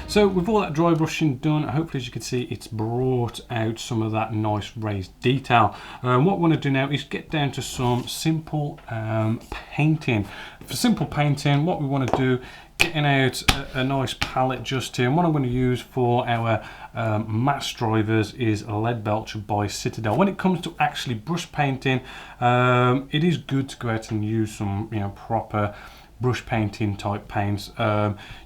So with all that dry brushing done, hopefully as you can see it's brought out some of that nice raised detail. What we want to do now is get down to some simple painting. For simple painting, what we want to do, getting out a nice palette just here, and what I'm going to use for our mass drivers is a Lead Belcher by Citadel. When it comes to actually brush painting, it is good to go out and use some proper brush painting type paints,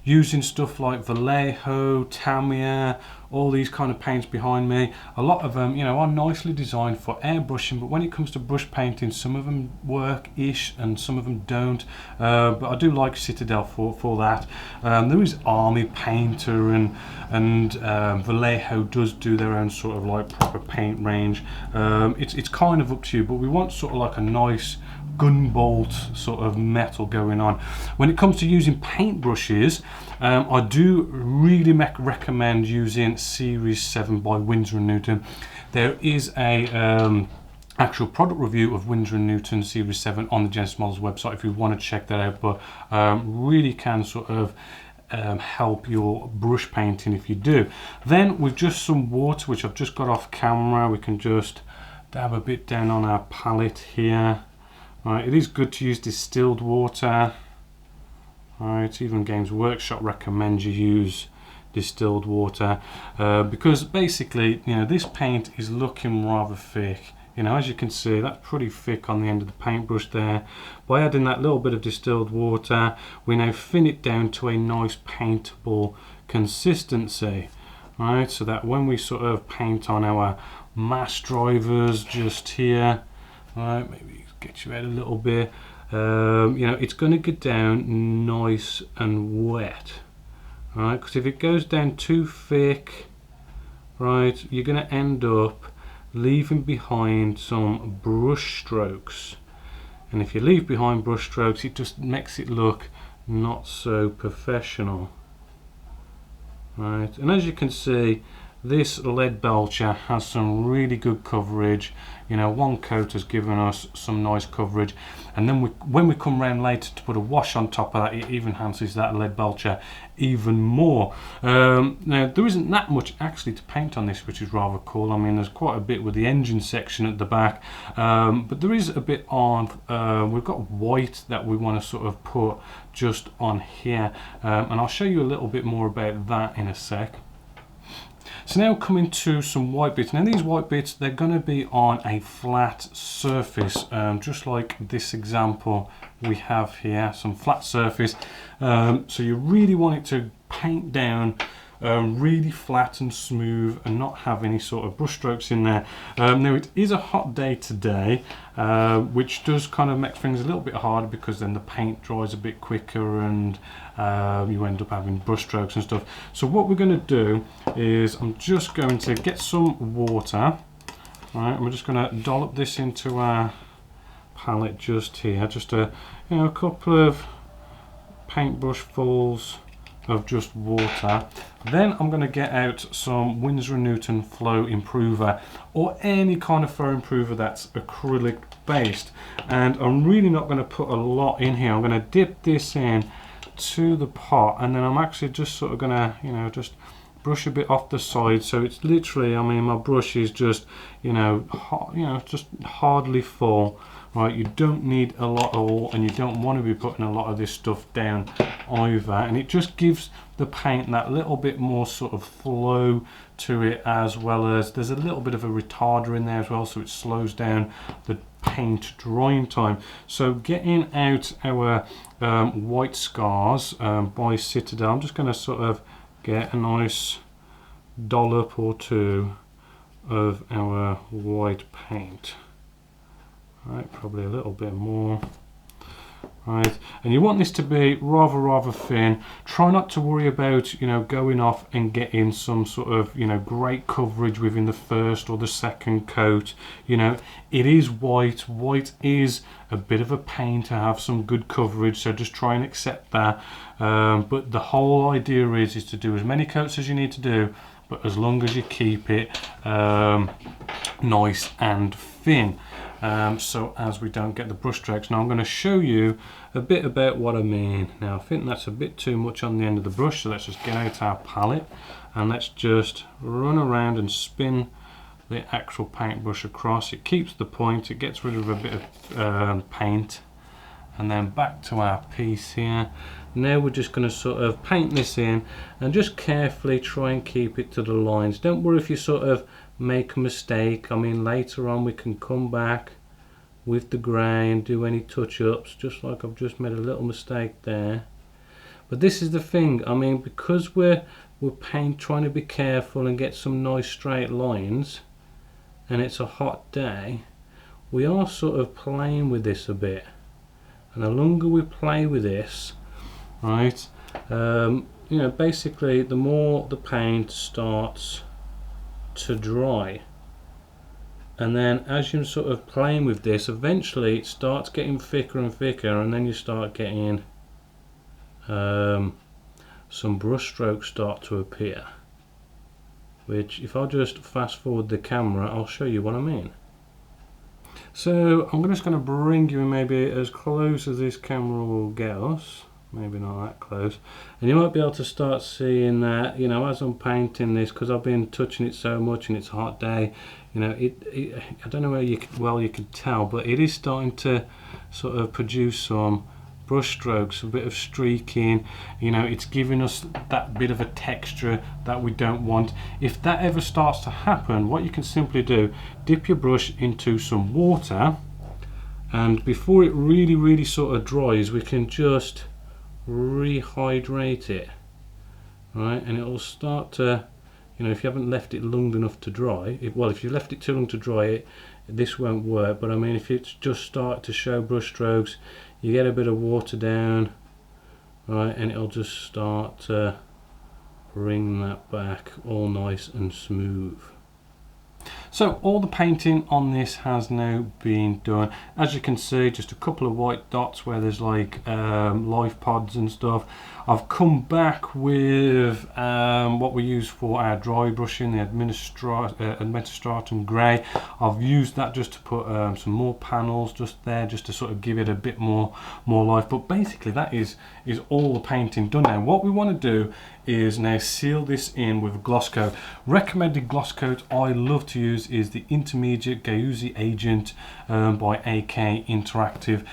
using stuff like Vallejo, Tamiya, all these kind of paints behind me. A lot of them are nicely designed for airbrushing, but when it comes to brush painting, some of them work-ish and some of them don't, but I do like Citadel for that. There is Army Painter and Vallejo does do their own sort of like proper paint range. It's kind of up to you, but we want sort of like a nice gunbolt sort of metal going on. When it comes to using paint brushes, I do really recommend using Series 7 by Winsor & Newton. There is a actual product review of Winsor & Newton Series 7 on the Genesis Models website if you want to check that out, but really can sort of help your brush painting if you do. Then with just some water, which I've just got off camera, we can just dab a bit down on our palette here. Right, it is good to use distilled water. Right, even Games Workshop recommends you use distilled water because basically, this paint is looking rather thick. As you can see, that's pretty thick on the end of the paintbrush there. By adding that little bit of distilled water, we now thin it down to a nice paintable consistency. Right, so that when we sort of paint on our mass drivers just here, right, maybe get you out a little bit, it's going to get down nice and wet, right? Because if it goes down too thick, right, you're going to end up leaving behind some brush strokes, and if you leave behind brush strokes, it just makes it look not so professional, right? And as you can see, this Lead Belcher has some really good coverage. One coat has given us some nice coverage, and then when we come around later to put a wash on top of that, it even enhances that Lead Belcher even more. Now there isn't that much actually to paint on this, which is rather cool. I mean, there's quite a bit with the engine section at the back, but there is a bit on, we've got white that we want to sort of put just on here, and I'll show you a little bit more about that in a sec. So now coming to some white bits. Now these white bits, they're going to be on a flat surface, just like this example we have here, some flat surface. So you really want it to paint down really flat and smooth and not have any sort of brush strokes in there. Now it is a hot day today, which does kind of make things a little bit harder because then the paint dries a bit quicker and you end up having brush strokes and stuff. So what we're going to do is I'm just going to get some water, right, and we're just going to dollop this into our palette just here, just a couple of paintbrushfuls of just water. Then I'm going to get out some Winsor & Newton Flow Improver, or any kind of flow improver that's acrylic based, and I'm really not going to put a lot in here. I'm going to dip this in to the pot, and then I'm actually just sort of going to just brush a bit off the side, so it's literally, I mean, my brush is just just hardly full. Right, you don't need a lot at all, and you don't want to be putting a lot of this stuff down either, and it just gives the paint that little bit more sort of flow to it, as well as there's a little bit of a retarder in there as well, so it slows down the paint drying time. So getting out our white scars by Citadel, I'm just going to sort of get a nice dollop or two of our white paint. Right, probably a little bit more. right? And you want this to be rather thin. Try not to worry about, you know, going off and getting some sort of, you know, great coverage within the first or the second coat. You know, it is white. White is a bit of a pain to have some good coverage, so just try and accept that. But the whole idea is to do as many coats as you need to do, but as long as you keep it nice and thin, so as we don't get the brush strokes. Now I'm going to show you a bit about what I mean. Now I think that's a bit too much on the end of the brush, so let's just get out our palette and let's just run around and spin the actual paintbrush across. It keeps the point, it gets rid of a bit of paint, and then back to our piece here. Now we're just going to sort of paint this in and just carefully try and keep it to the lines. Don't worry if you sort of make a mistake. I mean, later on we can come back with the grey and do any touch-ups, just like I've just made a little mistake there. But this is the thing, I mean, because we're trying to be careful and get some nice straight lines, and it's a hot day, we are sort of playing with this a bit. And the longer we play with this, right, you know, basically the more the paint starts to dry, and then as you're sort of playing with this, eventually it starts getting thicker and thicker, and then you start getting some brush strokes start to appear, which if I just fast forward the camera, I'll show you what I mean. So I'm just going to bring you maybe as close as this camera will get us, maybe not that close, and you might be able to start seeing that, you know, as I'm painting this, because I've been touching it so much and it's a hot day, you know, I don't know where you could tell, but it is starting to sort of produce some brush strokes, a bit of streaking. You know, it's giving us that bit of a texture that we don't want. If that ever starts to happen, what you can simply do, dip your brush into some water, and before it really sort of dries, we can just rehydrate it, right? And it will start to, you know, if you haven't left it long enough to dry, if you left it too long to dry, this won't work. But I mean, if it's just start to show brush strokes, you get a bit of water down, right, and it'll just start to bring that back all nice and smooth. So all the painting on this has now been done. As you can see, just a couple of white dots where there's like life pods and stuff. I've come back with what we use for our dry brushing, the Administratum Grey. I've used that just to put some more panels just there, just to sort of give it a bit more life. But basically that is all the painting done now. What we want to do is now seal this in with a gloss coat. Recommended gloss coat I love to use is the Intermediate Gauzy Agent by AK Interactive.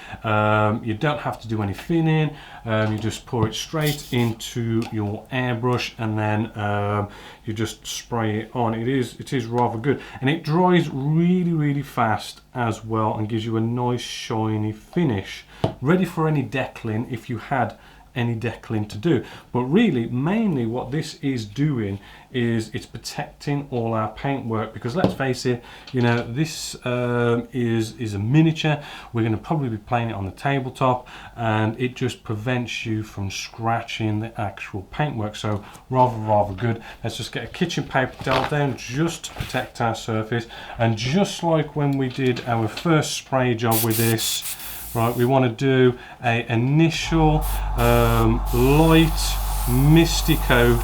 You don't have to do any thinning, you just pour it straight into your airbrush, and then you just spray it on. It is rather good, and it dries really fast as well, and gives you a nice shiny finish, ready for any deckling if you had any deckling to do. But really, mainly what this is doing is it's protecting all our paintwork, because let's face it, you know, this is a miniature. We're going to probably be playing it on the tabletop, and it just prevents you from scratching the actual paintwork. So rather good. Let's just get a kitchen paper towel down just to protect our surface, and just like when we did our first spray job with this, right, we want to do an initial light misty coat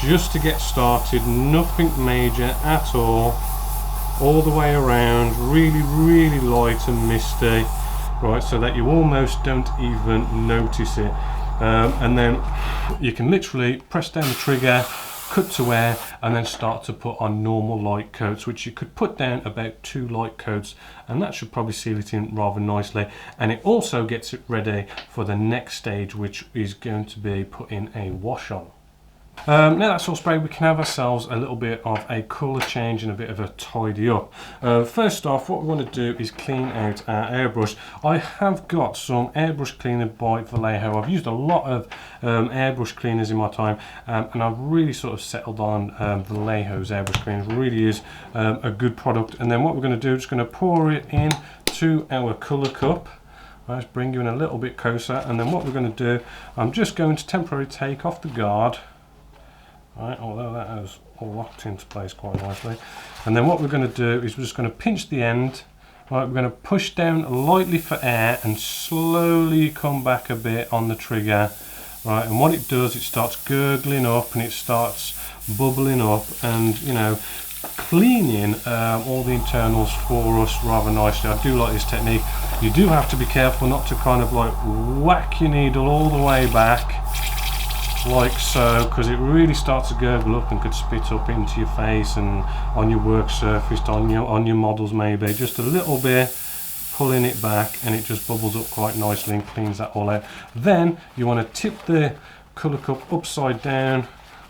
just to get started, nothing major at all the way around, really light and misty, right, so that you almost don't even notice it, and then you can literally press down the trigger, cut to air, and then start to put on normal light coats, which you could put down about 2 light coats, and that should probably seal it in rather nicely. And it also gets it ready for the next stage, which is going to be putting a wash on. Now that's all sprayed, we can have ourselves a little bit of a colour change and a bit of a tidy up. First off, what we want to do is clean out our airbrush. I have got some airbrush cleaner by Vallejo. I've used a lot of airbrush cleaners in my time, and I've really sort of settled on Vallejo's airbrush cleaner. It really is a good product. And then what we're going to do is going to pour it in to our colour cup. Let's bring you in a little bit closer, and then what we're going to do, I'm just going to temporarily take off the guard, right, although that is all locked into place quite nicely. And then what we're going to do is we're just going to pinch the end, right, we're going to push down lightly for air and slowly come back a bit on the trigger, right, and what it does, it starts gurgling up and it starts bubbling up and, you know, cleaning all the internals for us rather nicely. I do like this technique. You do have to be careful not to kind of like whack your needle all the way back like so, because it really starts to gurgle up and could spit up into your face and on your work surface, on your models maybe. Just a little bit, pulling it back, and it just bubbles up quite nicely and cleans that all out. Then you want to tip the colour cup upside down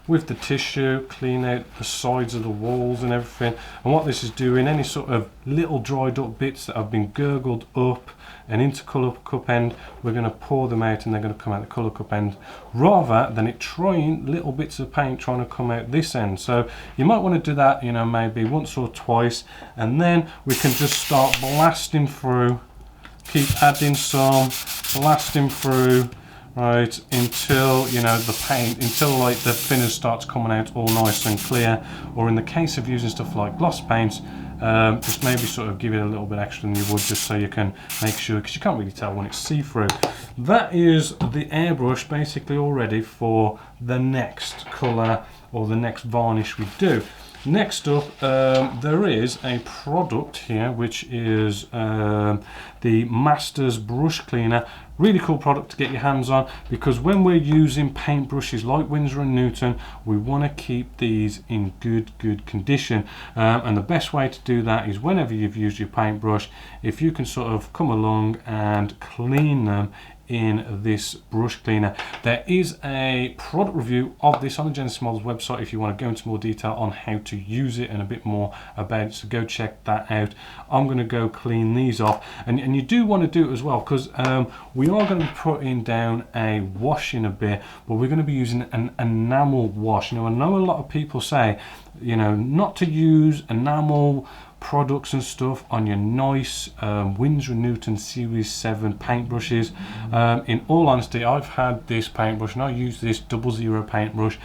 with the tissue, clean out the sides of the walls and everything. And what this is doing, any sort of little dried up bits that have been gurgled up and into colour cup end, we're going to pour them out and they're going to come out the colour cup end, rather than it trying little bits of paint trying to come out this end. So you might want to do that, you know, maybe once or twice, and then we can just start blasting through, keep adding some, blasting through, right, until, you know, the paint, until like the finish starts coming out all nice and clear. Or in the case of using stuff like gloss paints, just maybe sort of give it a little bit extra than you would, just so you can make sure, because you can't really tell when it's see-through. That is the airbrush basically all ready for the next colour or the next varnish we do. Next up, there is a product here which is the Masters brush cleaner. Really cool product to get your hands on, because when we're using paint brushes like Winsor & Newton, we want to keep these in good condition, and the best way to do that is whenever you've used your paintbrush, if you can sort of come along and clean them in this brush cleaner. There is a product review of this on the Genesis Models website if you want to go into more detail on how to use it and a bit more about it, so go check that out. I'm going to go clean these off, and you do want to do it as well, because we are going to be putting down a wash in a bit, but we're going to be using an enamel wash. You know, I know a lot of people say, you know, not to use enamel products and stuff on your nice Winsor & Newton Series 7 paintbrushes. In all honesty, I've had this paintbrush and I use this 00 paintbrush,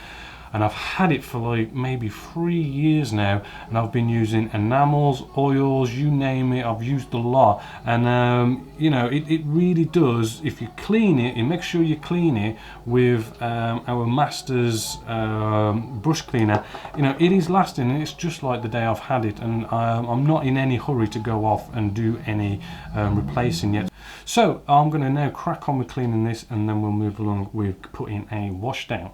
and I've had it for like maybe 3 years now, and I've been using enamels, oils, you name it, I've used a lot. And you know, it really does, if you clean it, and make sure you clean it with our Masters brush cleaner, you know, it is lasting, and it's just like the day I've had it, and I'm not in any hurry to go off and do any replacing yet. So I'm going to now crack on with cleaning this, and then we'll move along with putting a wash down.